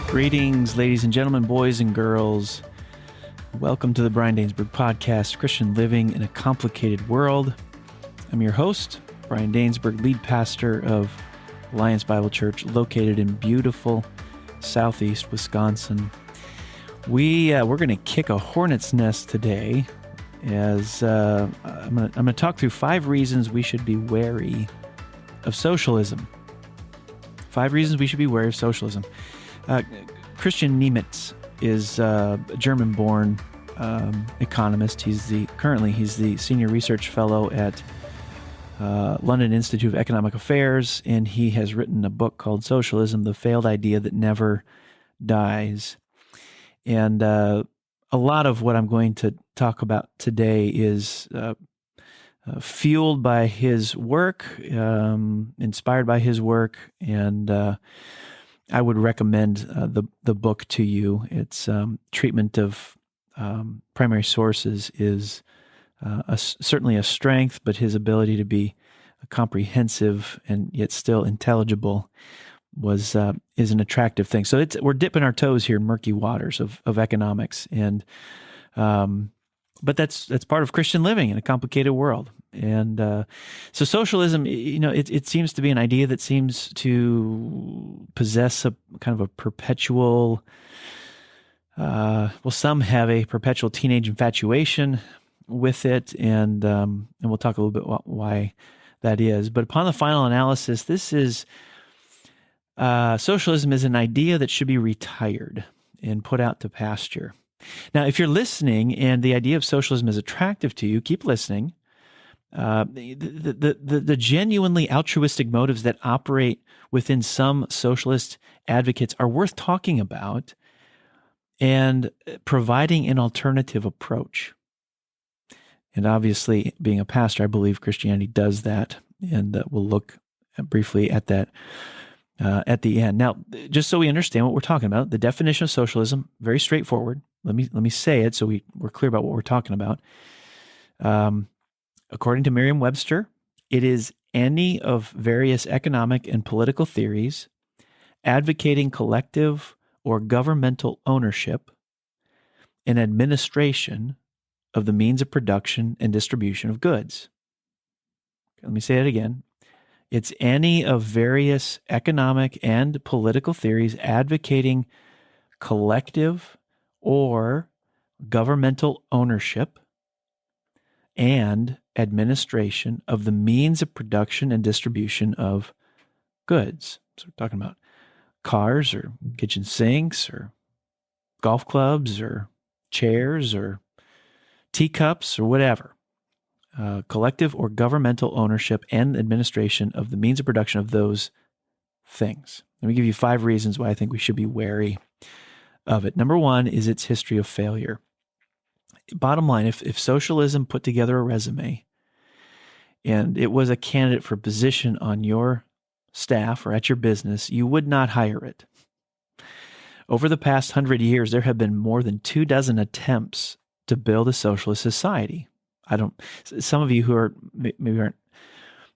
Greetings, ladies and gentlemen, boys and girls. Welcome to the Brian Dainsberg podcast, Christian Living in a Complicated World. I'm your host, Brian Dainsberg, lead pastor of Alliance Bible Church, located in beautiful southeast Wisconsin. We're going to kick a hornet's nest today, as I'm going to talk through 5 reasons we should be wary of socialism. 5 reasons we should be wary of socialism. Kristian Niemietz is a German-born economist. Currently he's the senior research fellow at London Institute of Economic Affairs, and he has written a book called Socialism, the Failed Idea That Never Dies. And a lot of what I'm going to talk about today is fueled by his work, inspired by his work, and I would recommend the book to you. Its treatment of primary sources is certainly a strength, but his ability to be comprehensive and yet still intelligible is an attractive thing. So we're dipping our toes here in murky waters of economics, and but that's part of Christian living in a complicated world. And so socialism, it seems to be an idea that seems to possess a kind of a perpetual, some have a perpetual teenage infatuation with it, and we'll talk a little bit about why that is. But upon the final analysis, socialism is an idea that should be retired and put out to pasture. Now, if you're listening and the idea of socialism is attractive to you, keep listening. The genuinely altruistic motives that operate within some socialist advocates are worth talking about and providing an alternative approach. And obviously, being a pastor, I believe Christianity does that, and we'll look briefly at that at the end. Now, just so we understand what we're talking about, the definition of socialism, very straightforward. Let me say it so we're clear about what we're talking about. According to Merriam-Webster, it is any of various economic and political theories advocating collective or governmental ownership and administration of the means of production and distribution of goods. Let me say it again. It's any of various economic and political theories advocating collective or governmental ownership and administration of the means of production and distribution of goods. So we're talking about cars or kitchen sinks or golf clubs or chairs or teacups or whatever. Collective or governmental ownership and administration of the means of production of those things. Let me give you 5 reasons why I think we should be wary of it. Number 1 is its history of failure. Bottom line, if socialism put together a resume and it was a candidate for position on your staff or at your business, you would not hire it. Over the past 100 years, there have been more than 24 attempts to build a socialist society. Some of you who maybe aren't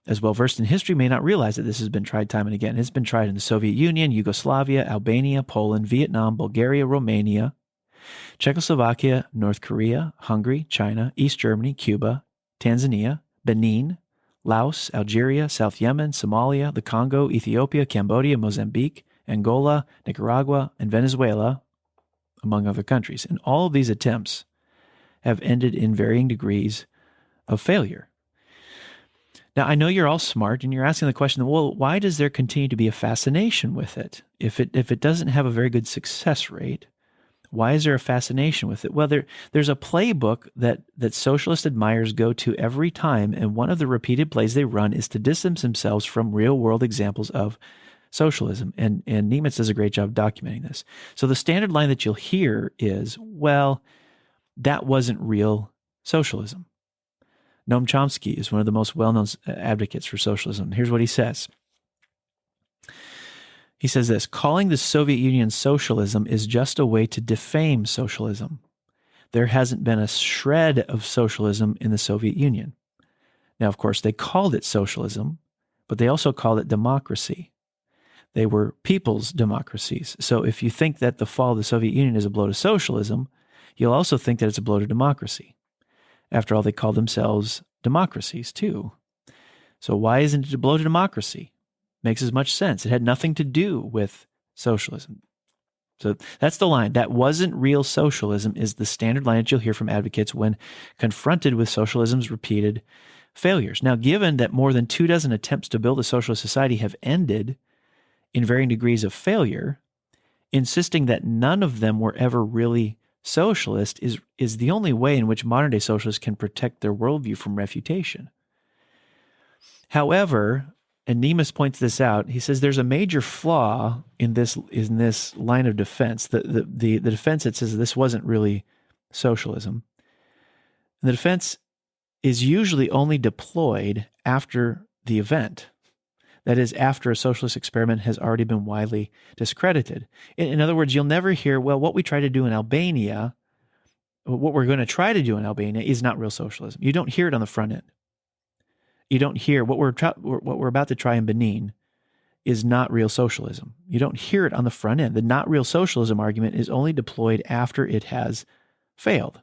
as well versed in history may not realize that this has been tried time and again. It's been tried in the Soviet Union, Yugoslavia, Albania, Poland, Vietnam, Bulgaria, Romania, Czechoslovakia, North Korea, Hungary, China, East Germany, Cuba, Tanzania, Benin, Laos, Algeria, South Yemen, Somalia, the Congo, Ethiopia, Cambodia, Mozambique, Angola, Nicaragua, and Venezuela, among other countries. And all of these attempts have ended in varying degrees of failure. Now, I know you're all smart, and you're asking the question, well, why does there continue to be a fascination with it? If it doesn't have a very good success rate, why is there a fascination with it? Well, there's a playbook that socialist admirers go to every time, and one of the repeated plays they run is to distance themselves from real-world examples of socialism, and Niemietz does a great job documenting this. So the standard line that you'll hear is, well, that wasn't real socialism. Noam Chomsky is one of the most well-known advocates for socialism. Here's what he says. He says this: calling the Soviet Union socialism is just a way to defame socialism. There hasn't been a shred of socialism in the Soviet Union. Now, of course, they called it socialism, but they also called it democracy. They were people's democracies. So if you think that the fall of the Soviet Union is a blow to socialism, you'll also think that it's a blow to democracy. After all, they call themselves democracies too. So why isn't it a blow to democracy? Makes as much sense. It had nothing to do with socialism. So that's the line. That wasn't real socialism is the standard line that you'll hear from advocates when confronted with socialism's repeated failures. Now, given that more than 24 attempts to build a socialist society have ended in varying degrees of failure, insisting that none of them were ever really socialist is the only way in which modern-day socialists can protect their worldview from refutation. However, and Niemietz points this out, he says there's a major flaw in this line of defense. The defense that says this wasn't really socialism. And the defense is usually only deployed after the event. That is, after a socialist experiment has already been widely discredited. In other words, you'll never hear, well, what we try to do in Albania, what we're going to try to do in Albania is not real socialism. You don't hear it on the front end. You don't hear what we're about to try in Benin is not real socialism. You don't hear it on the front end. The not real socialism argument is only deployed after it has failed.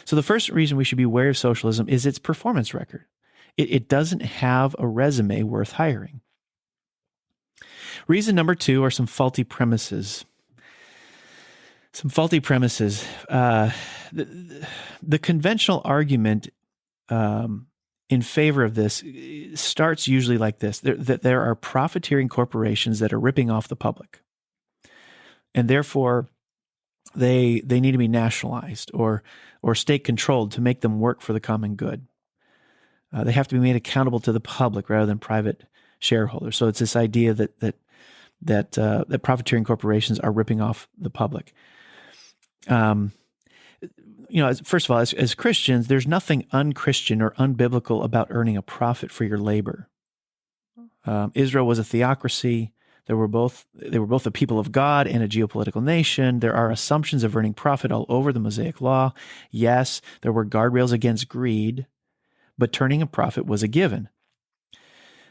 So the first reason we should be wary of socialism is its performance record. It doesn't have a resume worth hiring. Reason number two are some faulty premises. The conventional argument in favor of this starts usually like this, that there are profiteering corporations that are ripping off the public. And therefore, they need to be nationalized or state controlled to make them work for the common good. They have to be made accountable to the public rather than private shareholders. So it's this idea that profiteering corporations are ripping off the public. First of all, as Christians, there's nothing unchristian or unbiblical about earning a profit for your labor. Israel was a theocracy. They were both a people of God and a geopolitical nation. There are assumptions of earning profit all over the Mosaic Law. Yes, there were guardrails against greed, but turning a profit was a given.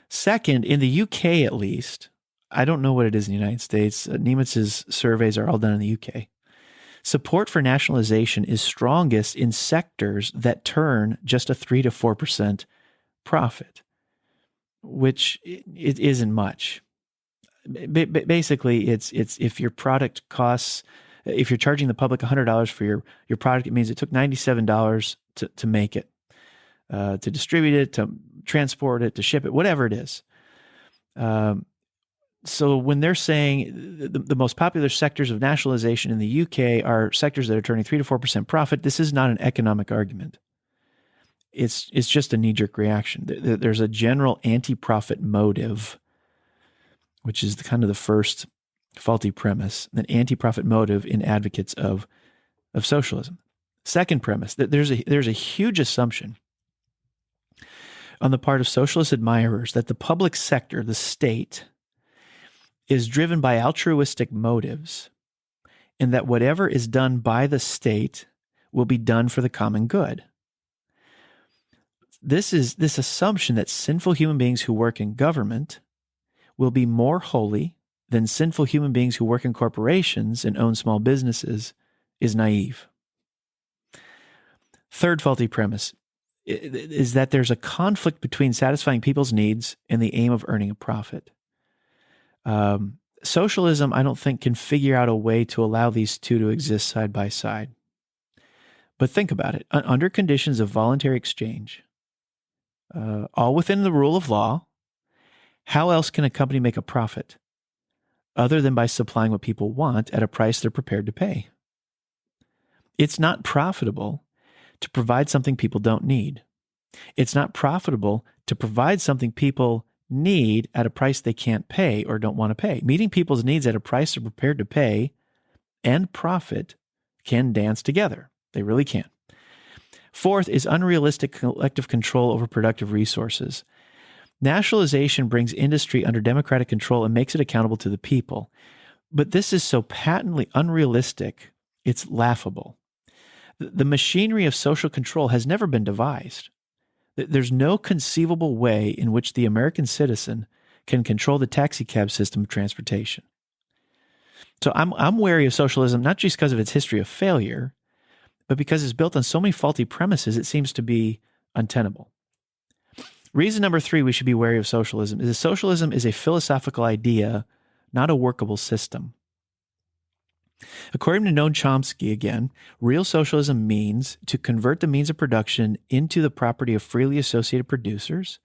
Second, in the UK at least, I don't know what it is in the United States. Niemietz's surveys are all done in the UK. Support for nationalization is strongest in sectors that turn just a 3 to 4% profit, which it isn't much. Basically, it's if your product costs, if you're charging the public $100 for your product, it means it took $97 to make it, to distribute it, to transport it, to ship it, whatever it is. So when they're saying the most popular sectors of nationalization in the UK are sectors that are turning 3 to 4% profit, this is not an economic argument. It's just a knee-jerk reaction. There's a general anti-profit motive, which is kind of the first faulty premise, an anti-profit motive in advocates of socialism. Second premise, that there's a huge assumption on the part of socialist admirers that the public sector, the state, is driven by altruistic motives, and that whatever is done by the state will be done for the common good. This assumption that sinful human beings who work in government will be more holy than sinful human beings who work in corporations and own small businesses is naive. Third faulty premise is that there's a conflict between satisfying people's needs and the aim of earning a profit. Socialism, I don't think, can figure out a way to allow these two to exist side by side. But think about it. Under conditions of voluntary exchange, all within the rule of law, how else can a company make a profit other than by supplying what people want at a price they're prepared to pay? It's not profitable to provide something people don't need. It's not profitable to provide something people need at a price they can't pay or don't want to pay. Meeting people's needs at a price they're prepared to pay and profit can dance together. They really can. Fourth is unrealistic collective control over productive resources. Nationalization brings industry under democratic control and makes it accountable to the people. But this is so patently unrealistic, it's laughable. The machinery of social control has never been devised. There's no conceivable way in which the American citizen can control the taxi cab system of transportation. So I'm wary of socialism, not just because of its history of failure, but because it's built on so many faulty premises, it seems to be untenable. Reason number 3 we should be wary of socialism is that socialism is a philosophical idea, not a workable system. According to Noam Chomsky, again, real socialism means to convert the means of production into the property of freely associated producers,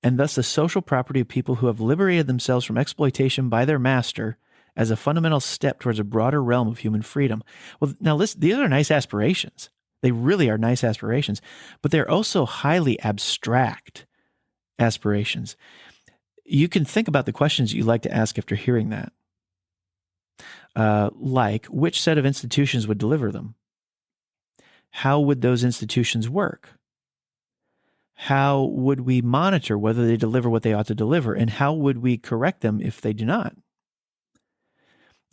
and thus the social property of people who have liberated themselves from exploitation by their master as a fundamental step towards a broader realm of human freedom. Well, now listen, these are nice aspirations. They really are nice aspirations, but they're also highly abstract aspirations. You can think about the questions you'd like to ask after hearing that. Like, which set of institutions would deliver them? How would those institutions work? How would we monitor whether they deliver what they ought to deliver? And how would we correct them if they do not?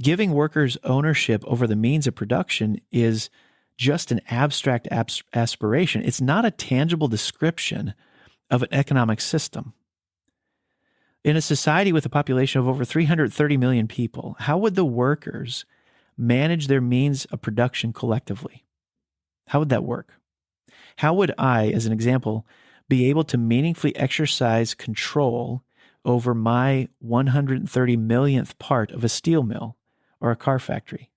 Giving workers ownership over the means of production is just an abstract aspiration. It's not a tangible description of an economic system. In a society with a population of over 330 million people, how would the workers manage their means of production collectively? How would that work? How would I, as an example, be able to meaningfully exercise control over my 130 millionth part of a steel mill or a car factory?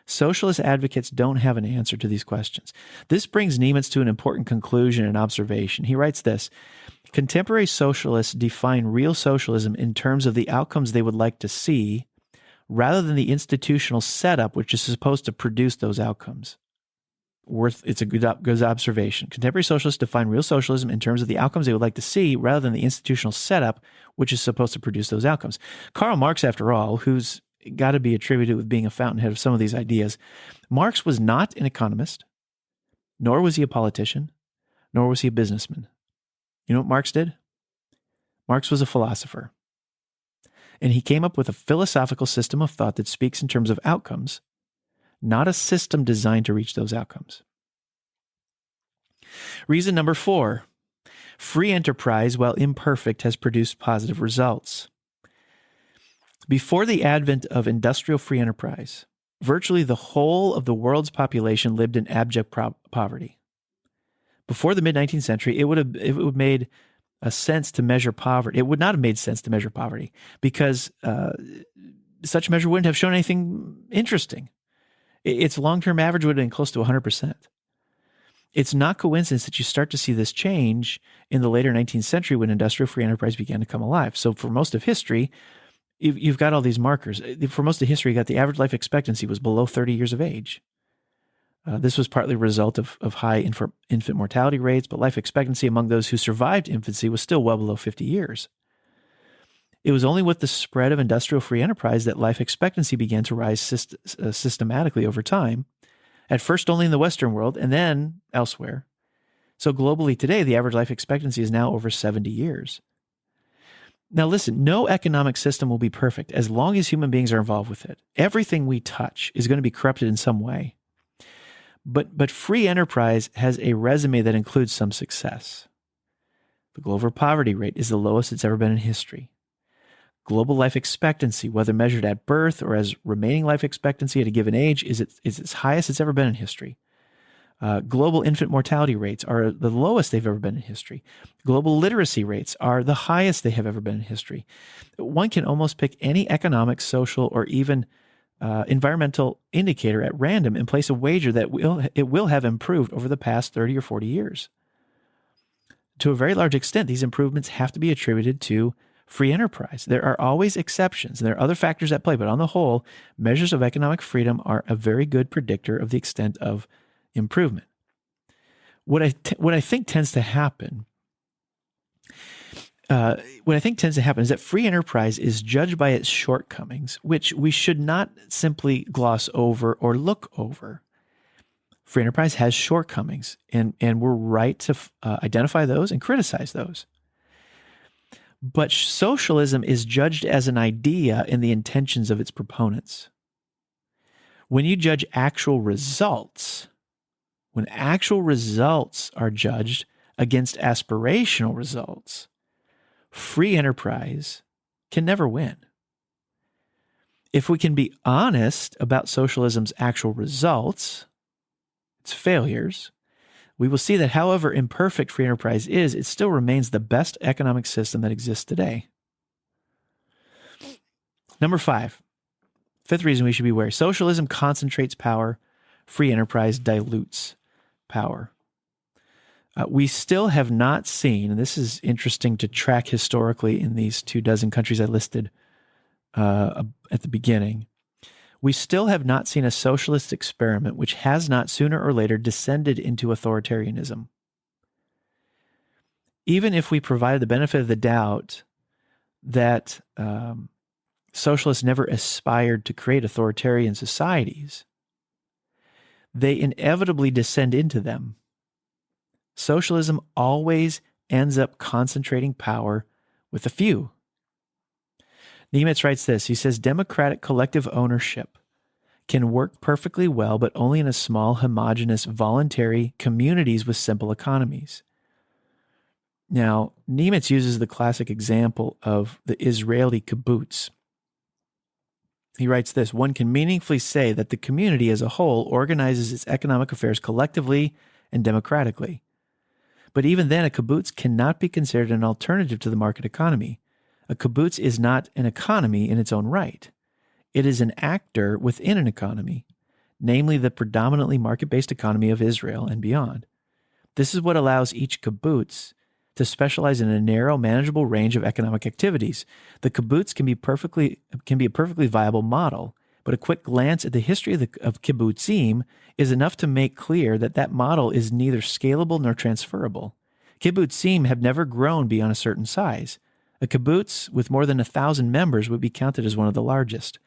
Socialist advocates don't have an answer to these questions. This brings Niemietz to an important conclusion and observation. He writes this: contemporary socialists define real socialism in terms of the outcomes they would like to see, rather than the institutional setup which is supposed to produce those outcomes. It's a good observation. Contemporary socialists define real socialism in terms of the outcomes they would like to see, rather than the institutional setup which is supposed to produce those outcomes. Karl Marx, after all, who's got to be attributed with being a fountainhead of some of these ideas, Marx was not an economist, nor was he a politician, nor was he a businessman. You know what Marx did? Marx was a philosopher. And he came up with a philosophical system of thought that speaks in terms of outcomes, not a system designed to reach those outcomes. Reason number 4, free enterprise, while imperfect, has produced positive results. Before the advent of industrial free enterprise, virtually the whole of the world's population lived in abject poverty. Before the mid-19th century, it would have made a sense to measure poverty. It would not have made sense to measure poverty because such a measure wouldn't have shown anything interesting. Its long-term average would have been close to 100%. It's not coincidence that you start to see this change in the later 19th century when industrial free enterprise began to come alive. So for most of history, you've got all these markers. For most of history, you got the average life expectancy was below 30 years of age. This was partly a result of high infant mortality rates, but life expectancy among those who survived infancy was still well below 50 years. It was only with the spread of industrial free enterprise that life expectancy began to rise systematically over time, at first only in the Western world and then elsewhere. So globally today, the average life expectancy is now over 70 years. Now listen, no economic system will be perfect as long as human beings are involved with it. Everything we touch is going to be corrupted in some way. But free enterprise has a resume that includes some success. The global poverty rate is the lowest it's ever been in history. Global life expectancy, whether measured at birth or as remaining life expectancy at a given age, is its highest it's ever been in history. Global infant mortality rates are the lowest they've ever been in history. Global literacy rates are the highest they have ever been in history. One can almost pick any economic, social, or even environmental indicator at random and place a wager that it will have improved over the past 30 or 40 years. To a very large extent, these improvements have to be attributed to free enterprise. There are always exceptions, and there are other factors at play, but on the whole, measures of economic freedom are a very good predictor of the extent of improvement. What I think tends to happen is that free enterprise is judged by its shortcomings, which we should not simply gloss over or look over. Free enterprise has shortcomings, and we're right to identify those and criticize those. But socialism is judged as an idea in the intentions of its proponents. When you judge actual results, when actual results are judged against aspirational results, free enterprise can never win. If we can be honest about socialism's actual results, its failures, we will see that however imperfect free enterprise is, it still remains the best economic system that exists today. Number 5, fifth reason we should be wary. Socialism concentrates power. Free enterprise dilutes power. We still have not seen, and this is interesting to track historically in these 24 countries I listed at the beginning, we still have not seen a socialist experiment which has not sooner or later descended into authoritarianism. Even if we provide the benefit of the doubt that socialists never aspired to create authoritarian societies, they inevitably descend into them. Socialism always ends up concentrating power with a few. Niemietz writes this. He says, democratic collective ownership can work perfectly well, but only in a small, homogeneous, voluntary communities with simple economies. Now, Niemietz uses the classic example of the Israeli kibbutz. He writes this, one can meaningfully say that the community as a whole organizes its economic affairs collectively and democratically. But even then, a kibbutz cannot be considered an alternative to the market economy. A kibbutz is not an economy in its own right. It is an actor within an economy, namely the predominantly market-based economy of Israel and beyond. This is what allows each kibbutz to specialize in a narrow, manageable range of economic activities. The kibbutz can be a perfectly viable model, but a quick glance at the history of kibbutzim is enough to make clear that that model is neither scalable nor transferable. Kibbutzim have never grown beyond a certain size. A kibbutz with more than 1,000 members would be counted as one of the largest.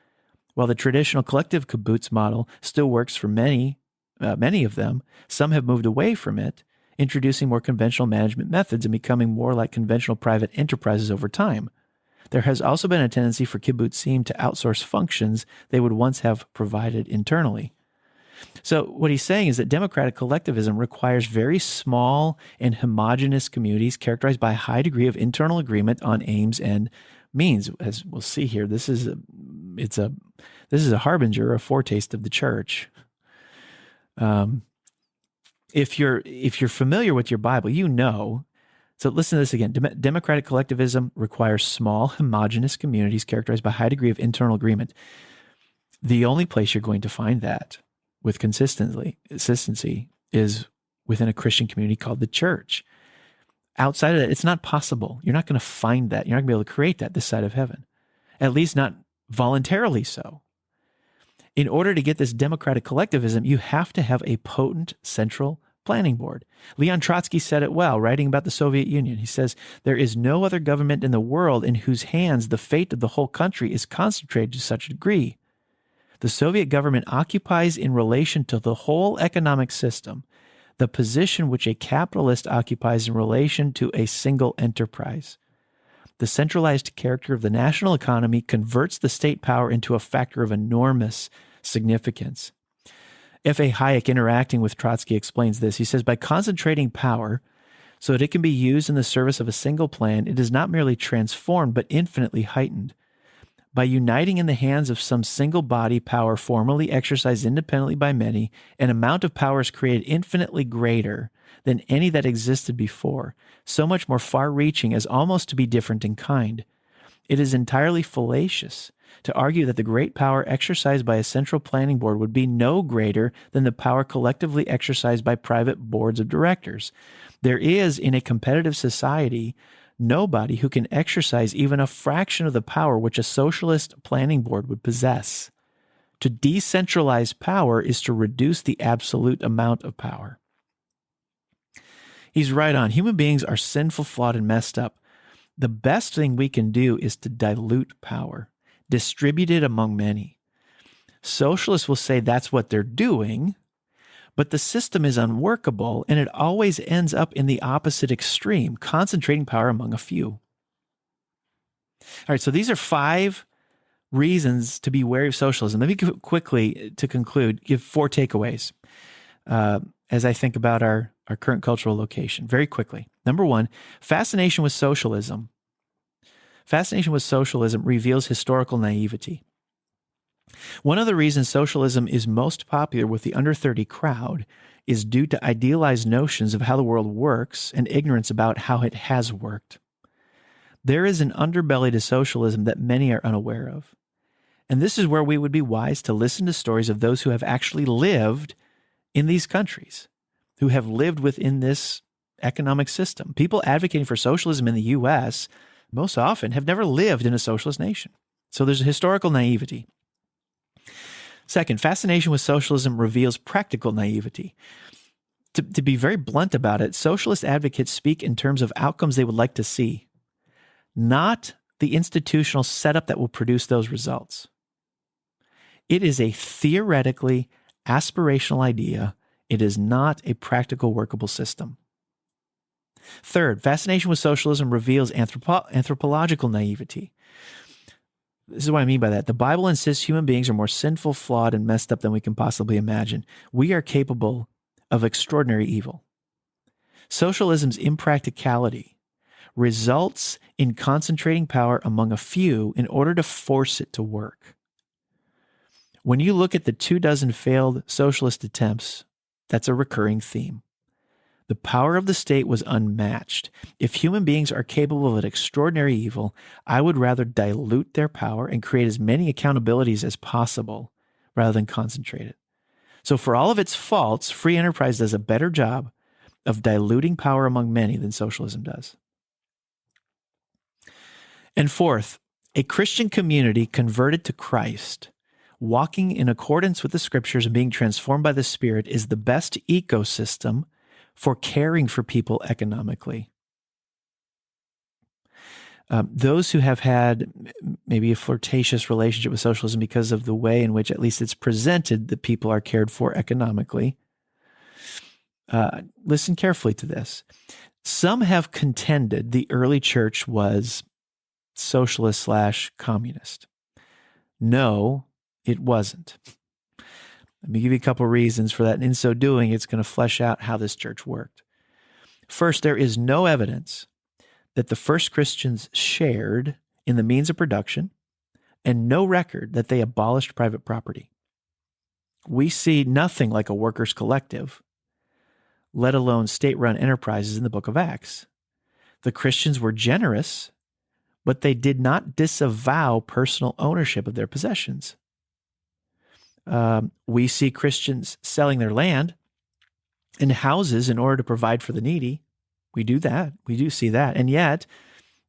While the traditional collective kibbutz model still works for many of them, some have moved away from it, introducing more conventional management methods and becoming more like conventional private enterprises over time. There has also been a tendency for kibbutzim to outsource functions they would once have provided internally. So what he's saying is that democratic collectivism requires very small and homogeneous communities characterized by a high degree of internal agreement on aims and means. As we'll see here, this is a harbinger, a foretaste of the church. If you're familiar with your Bible, you know. So listen to this again. Democratic collectivism requires small, homogeneous communities characterized by a high degree of internal agreement. The only place you're going to find that with consistency is within a Christian community called the church. Outside of that, it's not possible. You're not going to find that. You're not going to be able to create that this side of heaven, at least not voluntarily so. In order to get this democratic collectivism, you have to have a potent central planning board. Leon Trotsky said it well, writing about the Soviet Union. He says, there is no other government in the world in whose hands the fate of the whole country is concentrated to such a degree. The Soviet government occupies in relation to the whole economic system the position which a capitalist occupies in relation to a single enterprise. The centralized character of the national economy converts the state power into a factor of enormous significance. F.A. Hayek, interacting with Trotsky, explains this. He says, by concentrating power so that it can be used in the service of a single plan, it is not merely transformed, but infinitely heightened. By uniting in the hands of some single body power formerly exercised independently by many, an amount of power is created infinitely greater than any that existed before, so much more far-reaching as almost to be different in kind. It is entirely fallacious to argue that the great power exercised by a central planning board would be no greater than the power collectively exercised by private boards of directors. There is, in a competitive society, nobody who can exercise even a fraction of the power which a socialist planning board would possess. To decentralize power is to reduce the absolute amount of power. He's right on. Human beings are sinful, flawed, and messed up. The best thing we can do is to dilute power, distribute it among many. Socialists will say that's what they're doing, but the system is unworkable, and it always ends up in the opposite extreme, concentrating power among a few. All right, so these are 5 reasons to be wary of socialism. Let me quickly, to conclude, give 4 takeaways as I think about our current cultural location. Very quickly. Number 1, fascination with socialism fascination with socialism reveals historical naivety. One of the reasons socialism is most popular with the under 30 crowd is due to idealized notions of how the world works and ignorance about how it has worked. There is an underbelly to socialism that many are unaware of. And this is where we would be wise to listen to stories of those who have actually lived in these countries, who have lived within this economic system. People advocating for socialism in the U.S. most often have never lived in a socialist nation. So there's a historical naivety. Second, fascination with socialism reveals practical naivety. To be very blunt about it, socialist advocates speak in terms of outcomes they would like to see, not the institutional setup that will produce those results. It is a theoretically aspirational idea. It is not a practical workable system. Third, fascination with socialism reveals anthropological naivety. This is what I mean by that. The Bible insists human beings are more sinful, flawed, and messed up than we can possibly imagine. We are capable of extraordinary evil. Socialism's impracticality results in concentrating power among a few in order to force it to work. When you look at the 24 failed socialist attempts, that's a recurring theme. The power of the state was unmatched. If human beings are capable of an extraordinary evil, I would rather dilute their power and create as many accountabilities as possible rather than concentrate it. So for all of its faults, free enterprise does a better job of diluting power among many than socialism does. And fourth, a Christian community converted to Christ, walking in accordance with the scriptures and being transformed by the Spirit, is the best ecosystem for caring for people economically. Those who have had maybe a flirtatious relationship with socialism because of the way in which at least it's presented that people are cared for economically, listen carefully to this. Some have contended the early church was socialist/communist. No, it wasn't. Let me give you a couple of reasons for that. And in so doing, it's going to flesh out how this church worked. First, there is no evidence that the first Christians shared in the means of production, and no record that they abolished private property. We see nothing like a workers' collective, let alone state-run enterprises in the book of Acts. The Christians were generous, but they did not disavow personal ownership of their possessions. We see Christians selling their land and houses in order to provide for the needy. We do that. We do see that. And yet,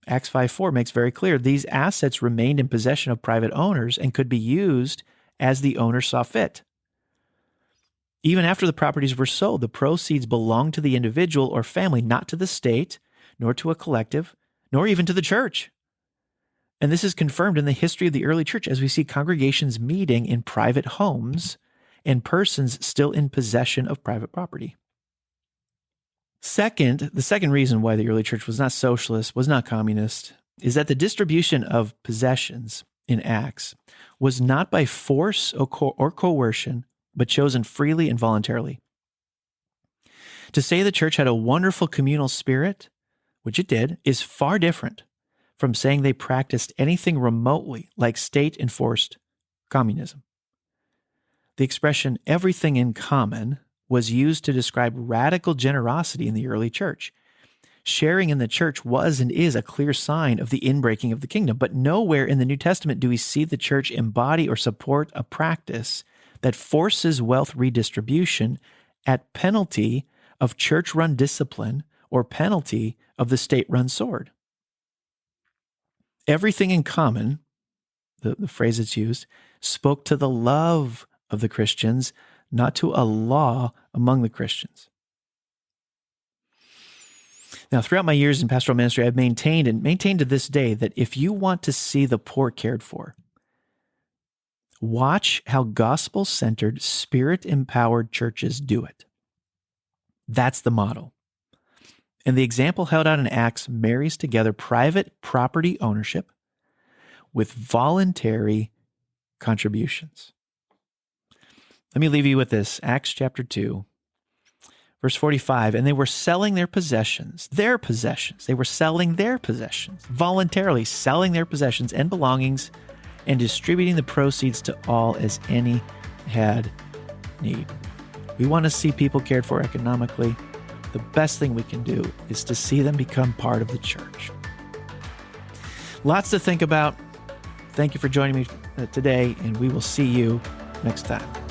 Acts 5:4 makes very clear these assets remained in possession of private owners and could be used as the owner saw fit. Even after the properties were sold, the proceeds belonged to the individual or family, not to the state, nor to a collective, nor even to the church. And this is confirmed in the history of the early church as we see congregations meeting in private homes and persons still in possession of private property. Second, the second reason why the early church was not socialist, was not communist, is that the distribution of possessions in Acts was not by force or coercion, but chosen freely and voluntarily. To say the church had a wonderful communal spirit, which it did, is far different from saying they practiced anything remotely like state-enforced communism. The expression everything in common was used to describe radical generosity in the early church. Sharing in the church was and is a clear sign of the inbreaking of the kingdom, but nowhere in the New Testament do we see the church embody or support a practice that forces wealth redistribution at penalty of church-run discipline or penalty of the state-run sword. Everything in common, the phrase that's used, spoke to the love of the Christians, not to a law among the Christians. Now, throughout my years in pastoral ministry, I've maintained to this day that if you want to see the poor cared for, watch how gospel-centered, spirit-empowered churches do it. That's the model. And the example held out in Acts marries together private property ownership with voluntary contributions. Let me leave you with this. Acts chapter 2, Verse 45, and they were selling their possessions. They were selling their possessions, voluntarily selling their possessions and belongings and distributing the proceeds to all as any had need. We want to see people cared for economically. The best thing we can do is to see them become part of the church. Lots to think about. Thank you for joining me today, and we will see you next time.